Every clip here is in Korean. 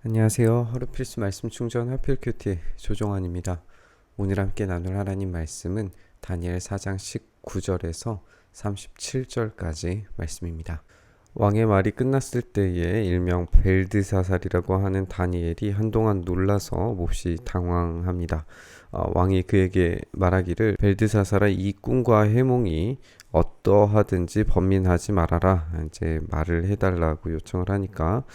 안녕하세요. 하루 필수 말씀 충전 하필 큐티 조종환입니다. 오늘 함께 나눌 하나님 말씀은 다니엘 4장 19절에서 37절까지 말씀입니다. 왕의 말이 끝났을 때에 일명 벨드사살이라고 하는 다니엘이 한동안 놀라서 몹시 당황합니다. 왕이 그에게 말하기를 벨드사살아 이 꿈과 해몽이 어떠하든지 번민하지 말아라 이제 말을 해달라고 요청을 하니까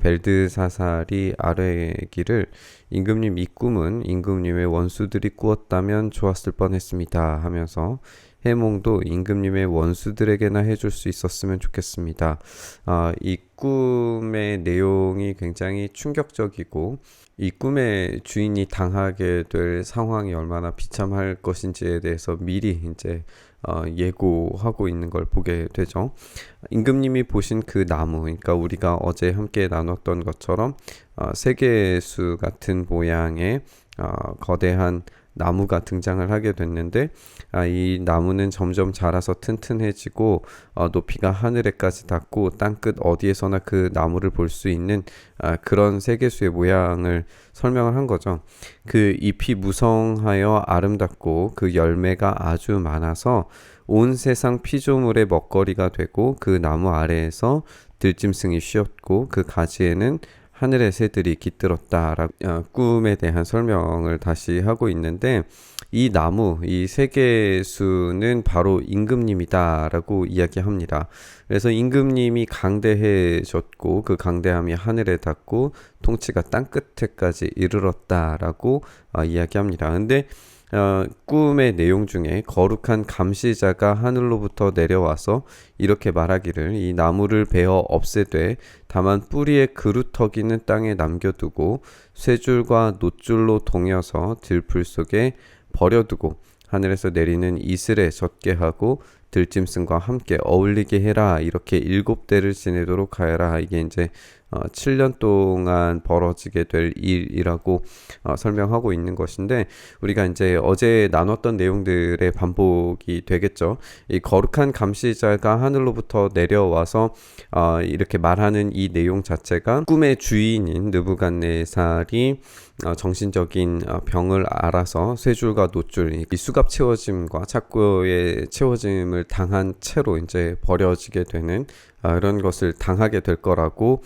벨드사살이 아뢰기를 임금님 이 꿈은 임금님의 원수들이 꾸었다면 좋았을 뻔했습니다 하면서 해몽도 임금님의 원수들에게나 해줄 수 있었으면 좋겠습니다. 이 꿈의 내용이 굉장히 충격적이고 이 꿈의 주인이 당하게 될 상황이 얼마나 비참할 것인지에 대해서 미리 이제 예고하고 있는 걸 보게 되죠. 임금님이 보신 그 나무, 그러니까 우리가 어제 함께 나눴던 것처럼 세계수 같은 모양의 거대한 나무가 등장을 하게 됐는데 이 나무는 점점 자라서 튼튼해지고 높이가 하늘에까지 닿고 땅끝 어디에서나 그 나무를 볼 수 있는 그런 세계수의 모양을 설명을 한 거죠. 그 잎이 무성하여 아름답고 그 열매가 아주 많아서 온 세상 피조물의 먹거리가 되고 그 나무 아래에서 들짐승이 쉬었고 그 가지에는 하늘의 새들이 깃들었다라고 꿈에 대한 설명을 다시 하고 있는데 이 나무, 이 세계수는 바로 임금님이다라고 이야기합니다. 그래서 임금님이 강대해졌고 그 강대함이 하늘에 닿고 통치가 땅끝에까지 이르렀다라고 이야기합니다. 근데 꿈의 내용 중에 거룩한 감시자가 하늘로부터 내려와서 이렇게 말하기를 이 나무를 베어 없애되 다만 뿌리에 그루터기는 땅에 남겨두고 쇠줄과 놋줄로 동여서 들풀 속에 버려두고 하늘에서 내리는 이슬에 젖게 하고 들짐승과 함께 어울리게 해라 이렇게 7대를 지내도록 하여라. 이게 이제 7년 동안 벌어지게 될 일이라고 설명하고 있는 것인데 우리가 이제 어제 나눴던 내용들의 반복이 되겠죠. 이 거룩한 감시자가 하늘로부터 내려와서 이렇게 말하는 이 내용 자체가 꿈의 주인인 느부갓네살이 정신적인 병을 알아서 쇠줄과 놋줄, 이 수갑 채워짐과 착고의 채워짐을 당한 채로 이제 버려지게 되는 이런 것을 당하게 될 거라고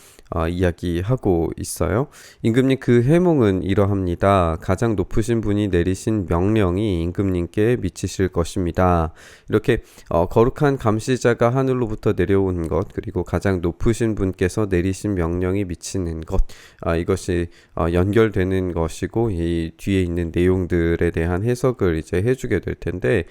이야기하고 있어요. 임금님 그 해몽은 이러합니다. 가장 높으신 분이 내리신 명령이 임금님께 미치실 것입니다. 이렇게 거룩한 감시자가 하늘로부터 내려온 것 그리고 가장 높으신 분께서 내리신 명령이 미치는 것 이것이 연결되는 것이고 이 뒤에 있는 내용들에 대한 해석을 이제 해주게 될 텐데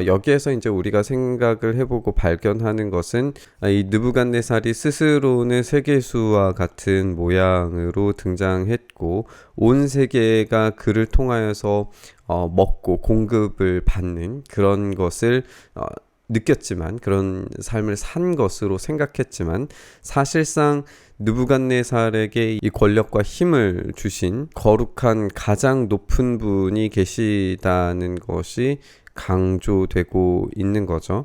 여기에서 이제 우리가 생각을 해보고 발견하는 것은 이 느부갓네살이 스스로는 세계수와 같은 모양으로 등장했고 온 세계가 그를 통하여서 먹고 공급을 받는 그런 것을 느꼈지만 그런 삶을 산 것으로 생각했지만 사실상 느부갓네살에게 이 권력과 힘을 주신 거룩한 가장 높은 분이 계시다는 것이 강조되고 있는 거죠.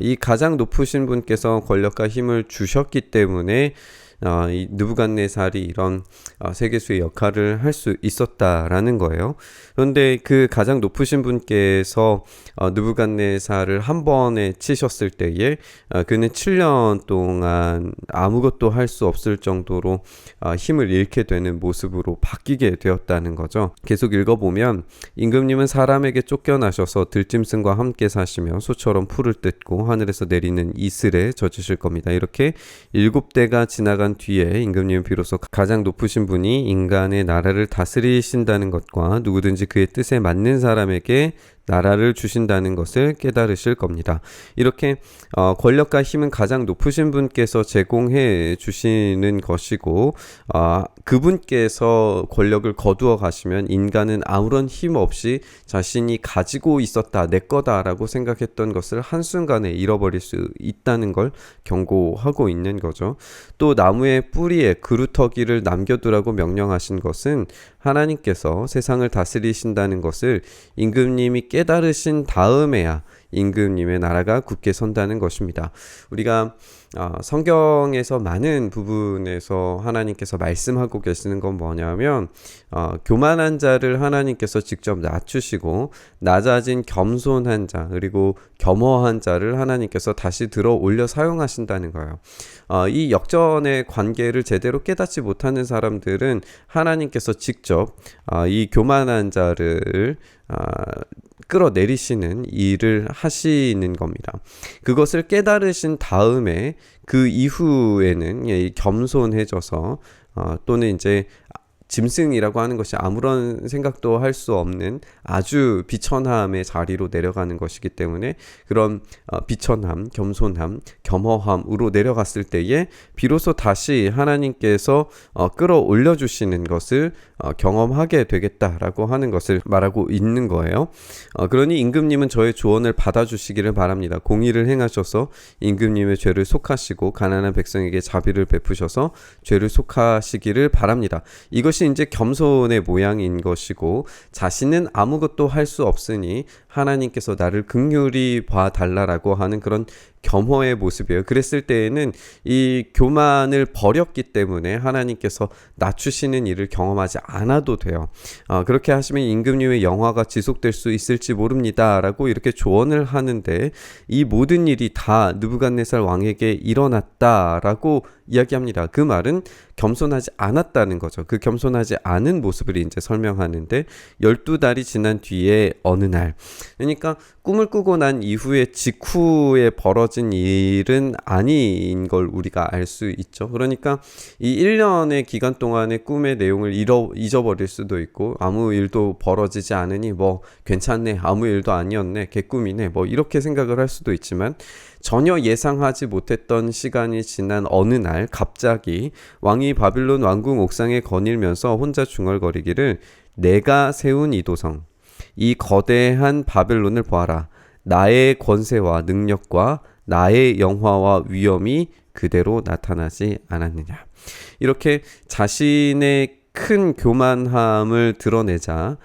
이 가장 높으신 분께서 권력과 힘을 주셨기 때문에 이 느부갓네살이 이런 세계수의 역할을 할 수 있었다라는 거예요. 그런데 그 가장 높으신 분께서 느부갓네살을 한 번에 치셨을 때에 그는 7년 동안 아무것도 할 수 없을 정도로 힘을 잃게 되는 모습으로 바뀌게 되었다는 거죠. 계속 읽어보면 임금님은 사람에게 쫓겨나셔서 들짐승과 함께 사시며 소처럼 풀을 뜯고 하늘에서 내리는 이슬에 젖으실 겁니다. 이렇게 7대가 지나간 뒤에 임금님은 비로소 가장 높으신 분이 인간의 나라를 다스리신다는 것과 누구든지 그의 뜻에 맞는 사람에게 나라를 주신다는 것을 깨달으실 겁니다. 이렇게 권력과 힘은 가장 높으신 분께서 제공해 주시는 것이고 그분께서 권력을 거두어 가시면 인간은 아무런 힘 없이 자신이 가지고 있었다 내 거다라고 생각했던 것을 한순간에 잃어버릴 수 있다는 걸 경고하고 있는 거죠. 또 나무의 뿌리에 그루터기를 남겨두라고 명령하신 것은 하나님께서 세상을 다스리신다는 것을 임금님이 깨달으신 다음에야 임금님의 나라가 굳게 선다는 것입니다. 우리가 성경에서 많은 부분에서 하나님께서 말씀하고 계시는 건 뭐냐면 교만한 자를 하나님께서 직접 낮추시고 낮아진 겸손한 자 그리고 겸허한 자를 하나님께서 다시 들어 올려 사용하신다는 거예요. 이 역전의 관계를 제대로 깨닫지 못하는 사람들은 하나님께서 직접 이 교만한 자를 끌어내리시는 일을 하시는 겁니다. 그것을 깨달으신 다음에 그 이후에는 겸손해져서 또는 이제 짐승이라고 하는 것이 아무런 생각도 할 수 없는 아주 비천함의 자리로 내려가는 것이기 때문에 그런 비천함, 겸손함, 겸허함으로 내려갔을 때에 비로소 다시 하나님께서 끌어올려 주시는 것을 경험하게 되겠다라고 하는 것을 말하고 있는 거예요. 그러니 임금님은 저의 조언을 받아주시기를 바랍니다. 공의를 행하셔서 임금님의 죄를 속하시고 가난한 백성에게 자비를 베푸셔서 죄를 속하시기를 바랍니다. 이것이 이제 겸손의 모양인 것이고 자신은 아무것도 할 수 없으니 하나님께서 나를 긍휼히 봐달라라고 하는 그런 겸허의 모습이에요. 그랬을 때에는 이 교만을 버렸기 때문에 하나님께서 낮추시는 일을 경험하지 않아도 돼요. 그렇게 하시면 임금님의 영화가 지속될 수 있을지 모릅니다 라고 이렇게 조언을 하는데 이 모든 일이 다 느부갓네살 왕에게 일어났다라고 이야기합니다. 그 말은 겸손하지 않았다는 거죠. 그 겸손하지 않은 모습을 이제 설명하는데 12달이 지난 뒤에 어느 날, 그러니까 꿈을 꾸고 난 이후에 직후에 벌어진 일은 아닌 걸 우리가 알 수 있죠. 그러니까 이 1년의 기간 동안의 꿈의 내용을 잊어버릴 수도 있고 아무 일도 벌어지지 않으니 뭐 괜찮네, 아무 일도 아니었네, 개꿈이네, 뭐 이렇게 생각을 할 수도 있지만 전혀 예상하지 못했던 시간이 지난 어느 날 갑자기 왕이 바빌론 왕궁 옥상에 거닐면서 혼자 중얼거리기를 내가 세운 이 도성, 이 거대한 바벨론을 보아라. 나의 권세와 능력과 나의 영화와 위엄이 그대로 나타나지 않았느냐. 이렇게 자신의 큰 교만함을 드러내자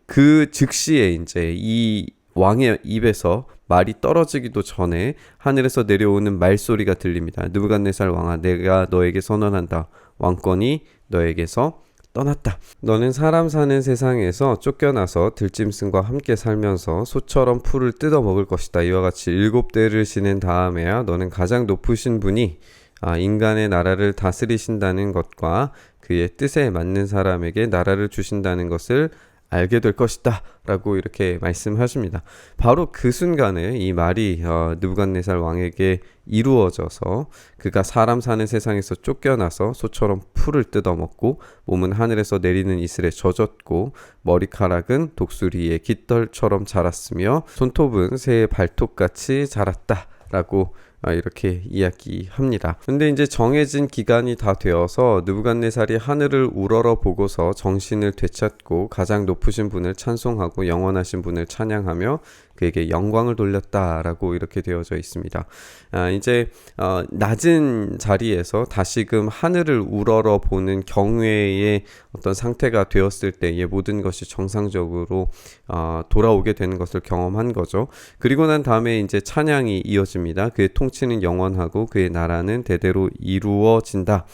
그 즉시에 이제 이 왕의 입에서 말이 떨어지기도 전에 하늘에서 내려오는 말소리가 들립니다. 느부갓네살 왕아, 내가 너에게 선언한다. 왕권이 너에게서 떠났다. 너는 사람 사는 세상에서 쫓겨나서 들짐승과 함께 살면서 소처럼 풀을 뜯어 먹을 것이다. 이와 같이 7대를 지낸 다음에야 너는 가장 높으신 분이 인간의 나라를 다스리신다는 것과 그의 뜻에 맞는 사람에게 나라를 주신다는 것을 알게 될 것이다 라고 이렇게 말씀하십니다. 바로 그 순간에 이 말이 느부갓네살 왕에게 이루어져서 그가 사람 사는 세상에서 쫓겨나서 소처럼 풀을 뜯어먹고 몸은 하늘에서 내리는 이슬에 젖었고 머리카락은 독수리의 깃털처럼 자랐으며 손톱은 새의 발톱같이 자랐다 라고 이렇게 이야기합니다. 근데 이제 정해진 기간이 다 되어서 느부갓네살이 하늘을 우러러 보고서 정신을 되찾고 가장 높으신 분을 찬송하고 영원하신 분을 찬양하며 그에게 영광을 돌렸다라고 이렇게 되어져 있습니다. 이제 낮은 자리에서 다시금 하늘을 우러러 보는 경외의 어떤 상태가 되었을 때에 모든 것이 정상적으로 돌아오게 되는 것을 경험한 거죠. 그리고 난 다음에 이제 찬양이 이어집니다. 그의 통치는 영원하고 그의 나라는 대대로 이루어진다.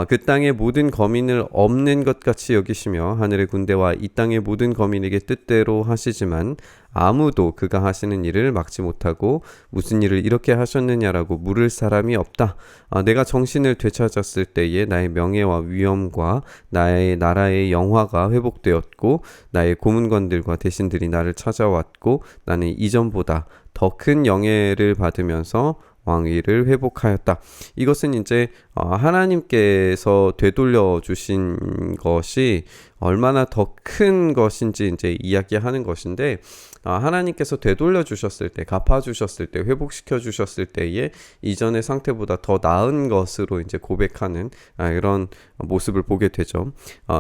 그 땅의 모든 거민을 없는 것 같이 여기시며 하늘의 군대와 이 땅의 모든 거민에게 뜻대로 하시지만 아무도 그가 하시는 일을 막지 못하고 무슨 일을 이렇게 하셨느냐라고 물을 사람이 없다. 내가 정신을 되찾았을 때에 나의 명예와 위엄과 나의 나라의 영화가 회복되었고 나의 고문관들과 대신들이 나를 찾아왔고 나는 이전보다 더 큰 영예를 받으면서 왕위를 회복하였다. 이것은 이제 하나님께서 되돌려 주신 것이 얼마나 더 큰 것인지 이제 이야기하는 것인데 하나님께서 되돌려 주셨을 때, 갚아 주셨을 때, 회복시켜 주셨을 때에 이전의 상태보다 더 나은 것으로 이제 고백하는 이런 모습을 보게 되죠.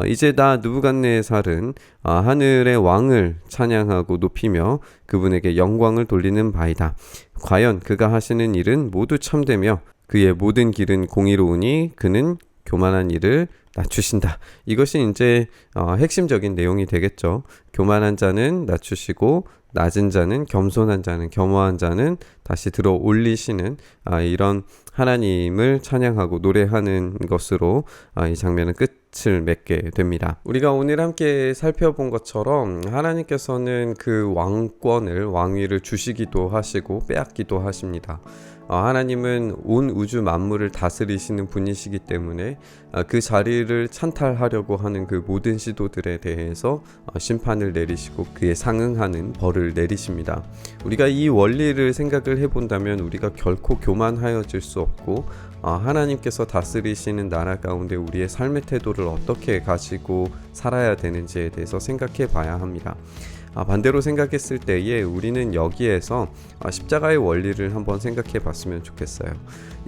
이제 다 느부갓네살은 하늘의 왕을 찬양하고 높이며 그분에게 영광을 돌리는 바이다. 과연 그가 하시는 일은 모두 참되며 그의 모든 길은 공의로우니 그는 교만한 일을 낮추신다. 이것이 이제 핵심적인 내용이 되겠죠. 교만한 자는 낮추시고 낮은 자는 겸손한 자는 겸허한 자는 다시 들어 올리시는 이런 하나님을 찬양하고 노래하는 것으로 이 장면은 끝을 맺게 됩니다. 우리가 오늘 함께 살펴본 것처럼 하나님께서는 그 왕위를 주시기도 하시고 빼앗기도 하십니다. 하나님은 온 우주 만물을 다스리시는 분이시기 때문에 그 자리를 찬탈하려고 하는 그 모든 시도들에 대해서 심판을 내리시고 그에 상응하는 벌을 내리십니다. 우리가 이 원리를 생각을 해본다면 우리가 결코 교만하여질 수 없고 하나님께서 다스리시는 나라 가운데 우리의 삶의 태도를 어떻게 가지고 살아야 되는지에 대해서 생각해 봐야 합니다. 반대로 생각했을 때에 우리는 여기에서 십자가의 원리를 한번 생각해 봤으면 좋겠어요.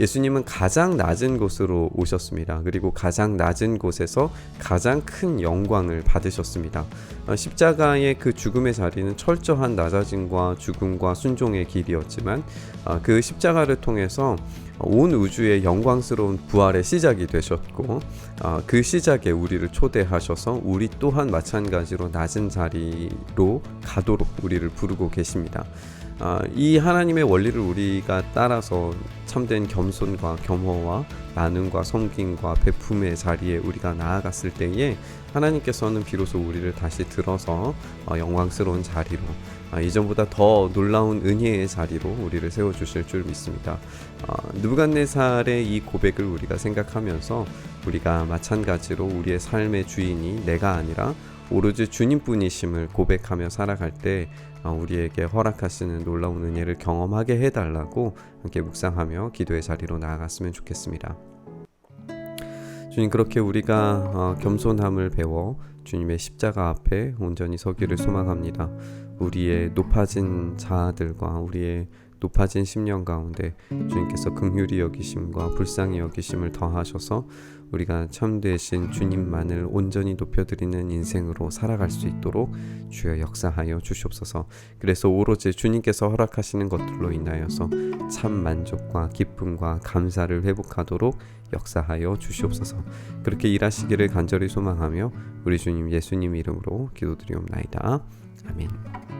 예수님은 가장 낮은 곳으로 오셨습니다. 그리고 가장 낮은 곳에서 가장 큰 영광을 받으셨습니다. 십자가의 그 죽음의 자리는 철저한 낮아짐과 죽음과 순종의 길이었지만 그 십자가를 통해서 온 우주의 영광스러운 부활의 시작이 되셨고 그 시작에 우리를 초대하셔서 우리 또한 마찬가지로 낮은 자리로 가도록 우리를 부르고 계십니다. 이 하나님의 원리를 우리가 따라서 참된 겸손과 겸허와 나눔과 섬김과 베품의 자리에 우리가 나아갔을 때에 하나님께서는 비로소 우리를 다시 들어서 영광스러운 자리로 이전보다 더 놀라운 은혜의 자리로 우리를 세워주실 줄 믿습니다. 느부갓네살의 이 고백을 우리가 생각하면서 우리가 마찬가지로 우리의 삶의 주인이 내가 아니라 오로지 주님뿐이심을 고백하며 살아갈 때 우리에게 허락하시는 놀라운 은혜를 경험하게 해달라고 함께 묵상하며 기도의 자리로 나아갔으면 좋겠습니다. 주님, 그렇게 우리가 겸손함을 배워 주님의 십자가 앞에 온전히 서기를 소망합니다. 우리의 높아진 자아들과 우리의 높아진 심령 가운데 주님께서 긍휼히 여기심과 불쌍히 여기심을 더하셔서 우리가 참되신 주님만을 온전히 높여드리는 인생으로 살아갈 수 있도록 주여 역사하여 주시옵소서. 그래서 오로지 주님께서 허락하시는 것들로 인하여서 참 만족과 기쁨과 감사를 회복하도록 역사하여 주시옵소서. 그렇게 일하시기를 간절히 소망하며 우리 주님 예수님 이름으로 기도드리옵나이다. 아멘.